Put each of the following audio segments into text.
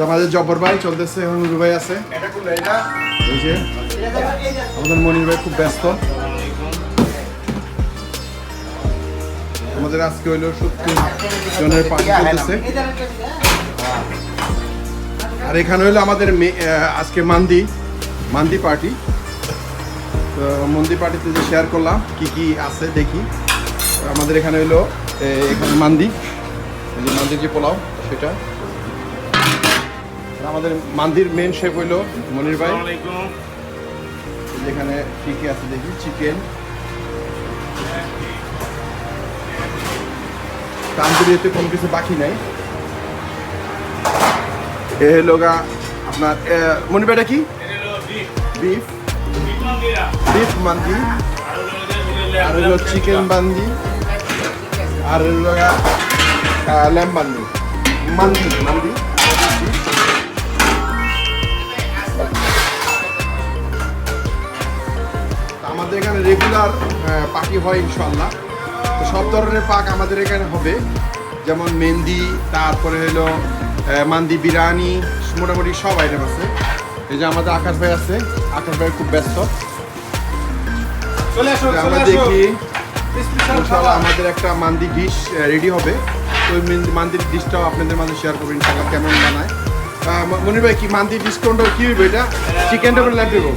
আমাদের জব্বর ভাই চলতেছে, এখন নুরু ভাই আছে, এই যে আমাদের মনির ভাই খুব ব্যস্ত। আমাদের আজকে হইলো 70 জনের পার্টি চলতেছে। আর এখানে হইলো আমাদের আজকে মান্দি পার্টি। তো মন্দি পার্টিতে যে শেয়ার করলাম কি কি আছে দেখি। আমাদের এখানে হইলো এখানে মান্দির যে পোলাও সেটা। আমাদের মান্দির মেন শেফ হইলো মনির ভাই। যেখানে কি কি আছে দেখি, চিকেন, তান্দুরিতে কোনো কিছু বাকি নাই। এ হলো গা আপনার মনির ভাইটা কি বিফ মান্দি, আর হলো চিকেন বান্দি, আর হলো গা ল্যাম্ব মান্দি। আমাদের এখানে রেগুলার পার্টি হয় ইনশাল্লাহ। তো সব ধরনের পাক আমাদের এখানে হবে, যেমন মেহেন্দি, তারপরে হলো মান্দি বিরিয়ানি, মোটামুটি সব আইটেম আছে। এই যে আমাদের আকাশ ভাই আছে, আকাশ ভাই খুব ব্যস্ত। আমরা দেখি ইনশাল্লাহ আমাদের একটা মান্দি ডিশ রেডি হবে। তো ওই মান্দির ডিশটাও আপনাদের মাঝে শেয়ার করবো ইনশাল্লাহ কেমন বানায়। মনির ভাই কি মান্দি ডিসকাউন্ট কি হইবে এটা? চিকেনটা করে ল্যাম্প দেবো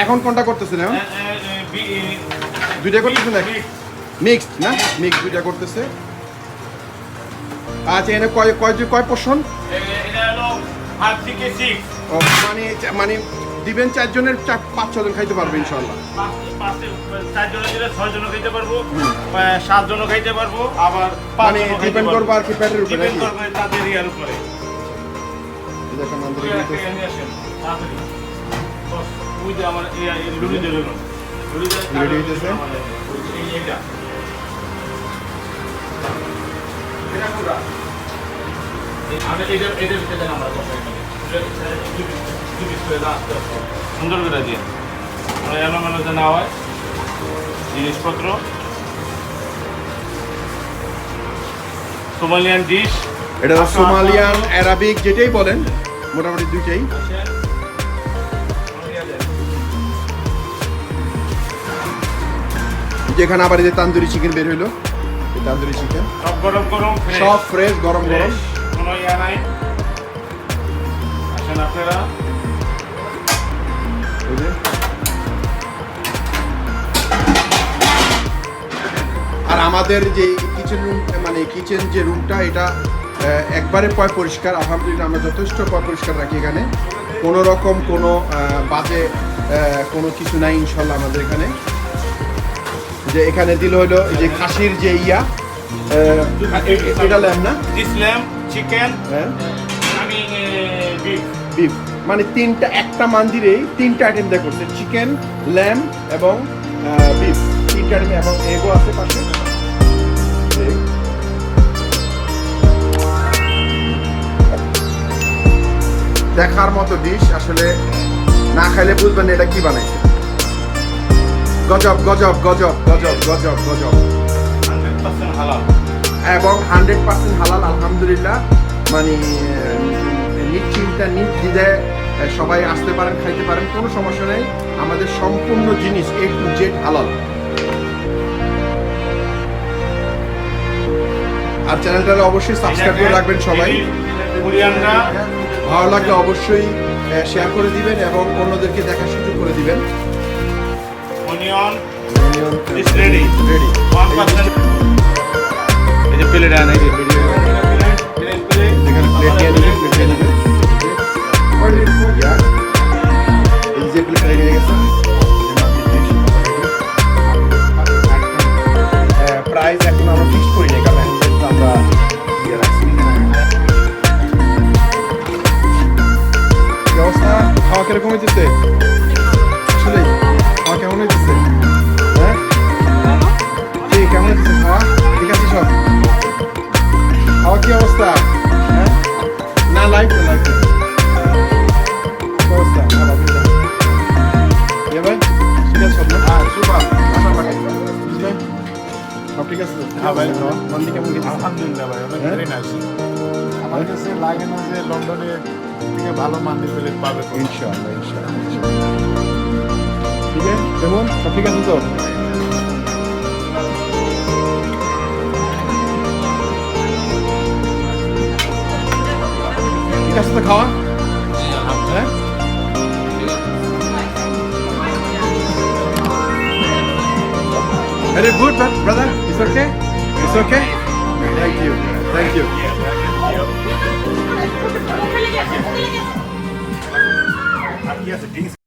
এখন কোনটা করতেছেন? এখন দুইটা করতেছেন নাকি? মিক্সড না, মিক্স দুইটা করতেছে। আচ্ছা, এনে কয় পোর্শন? মানে দিবেন 4 জনের 5-6 জন খাইতে পারবে ইনশাআল্লাহ। 4 জনের দিলে 6 জন খাইতে পারবো, 7 জন খাইতে পারবো। আবার মানে ডিপেন্ড করবে আর কি পেটের উপরে, ডিপেন্ড করবে তাদের ইয়ার উপরে। দেখেন আমাদের ওই যে আমার লুড়ি দিল রেডি হইতেছে। এইটা এটা পুরো আমরা এটা ভিতরে আমরা সুন্দর করে দিয়ে আমরা এলোমেলোতে না হয় জিনিসপত্র। সোমালিয়ান ডিশ, এটা সোমালিয়ান আরাবিক যেটাই বলেন, মোটামুটি দুইটাই। যেখানে আবার এই যে তান্দুরি চিকেন বের হইলো, এই তান্দুরি চিকেন সব গরম সব ফ্রেশ গরম কোনো ইয়া নাই। আসেন আপনারা। আর আমাদের যে কিচেন রুম, মানে কিচেন যে রুমটা, এটা একবারে পরিষ্কার আলহামদুলিল্লাহ। আমরা যথেষ্ট পরিষ্কার রাখি, এখানে কোনো রকম কোনো বাজে কোনো কিছু নাই ইনশাল্লাহ আমাদের এখানে। যে এখানে দিল হলো এই যে খাসির যে এটা ল্যাম্ব না, ল্যাম্ব, চিকেন, আমি বিফ, মানে একটা মন্দিরেই 3টা আইটেম দেয়া করছে, চিকেন, ল্যাম্ব এবং বিফ, 3টা আইটেম, এবং এগো আছে পাশে। দেখার মতো ডিশ, আসলে না খাইলে বুঝবেন এটা কি বানাইছে। গজব গজব গজব গজব গজব গজব, 100% হালাল এবং 100% হালাল আলহামদুলিল্লাহ। মানে নিশ্চিন্তা নির্দ্বিধায় সবাই আসতে পারেন, খাইতে পারেন, কোনো সমস্যা নেই। আমাদের সম্পূর্ণ জিনিস A to Z হালাল। আর চ্যানেলটা অবশ্যই সাবস্ক্রাইব করে রাখবেন সবাই। ভালো লাগলে অবশ্যই শেয়ার করে দিবেন এবং অন্যদেরকে দেখার সুযোগ করে দিবেন। Onion is ready 1%। এই যে প্লেট আনে, এই যে প্লেট এখানে প্লেট নিয়ে নেবেন, প্লেট নিয়ে নেবেন। এই যে প্লেট রেডি হয়ে গেছে। প্রাইস এখন আমরা ফিক্সড করি না, কারণ আমরা রাখছি। ব্যবস্থা খাওয়া কিরকম হইতেছে? আসলে খাওয়া কেমন হইতেছে? হ্যাঁ, কেমন হইতেছে খাওয়া? ঠিক আছে সব? খাওয়া কি অবস্থা? হ্যাঁ, না লাইভ ঠিক আছে তো? হ্যাঁ ভাই। মান্দি কেমন গেছে? আলহামদুলিল্লাহ ভাই, অনেক হ্যাঁ? Very nice. আমার কাছে লাগে না যে লন্ডনে থেকে ভালো মান্দি পেলে পাবে কোনো। ইনশাআল্লাহ, ইনশাআল্লাহ, ইনশাআল্লাহ। ঠিক আছে, কেমন? সব ঠিক আছে তো? ঠিক আছে তো খাওয়া? হ্যাঁ? Very good, brother. It's okay? It's okay? Thank you. Thank you. আর কি আছে?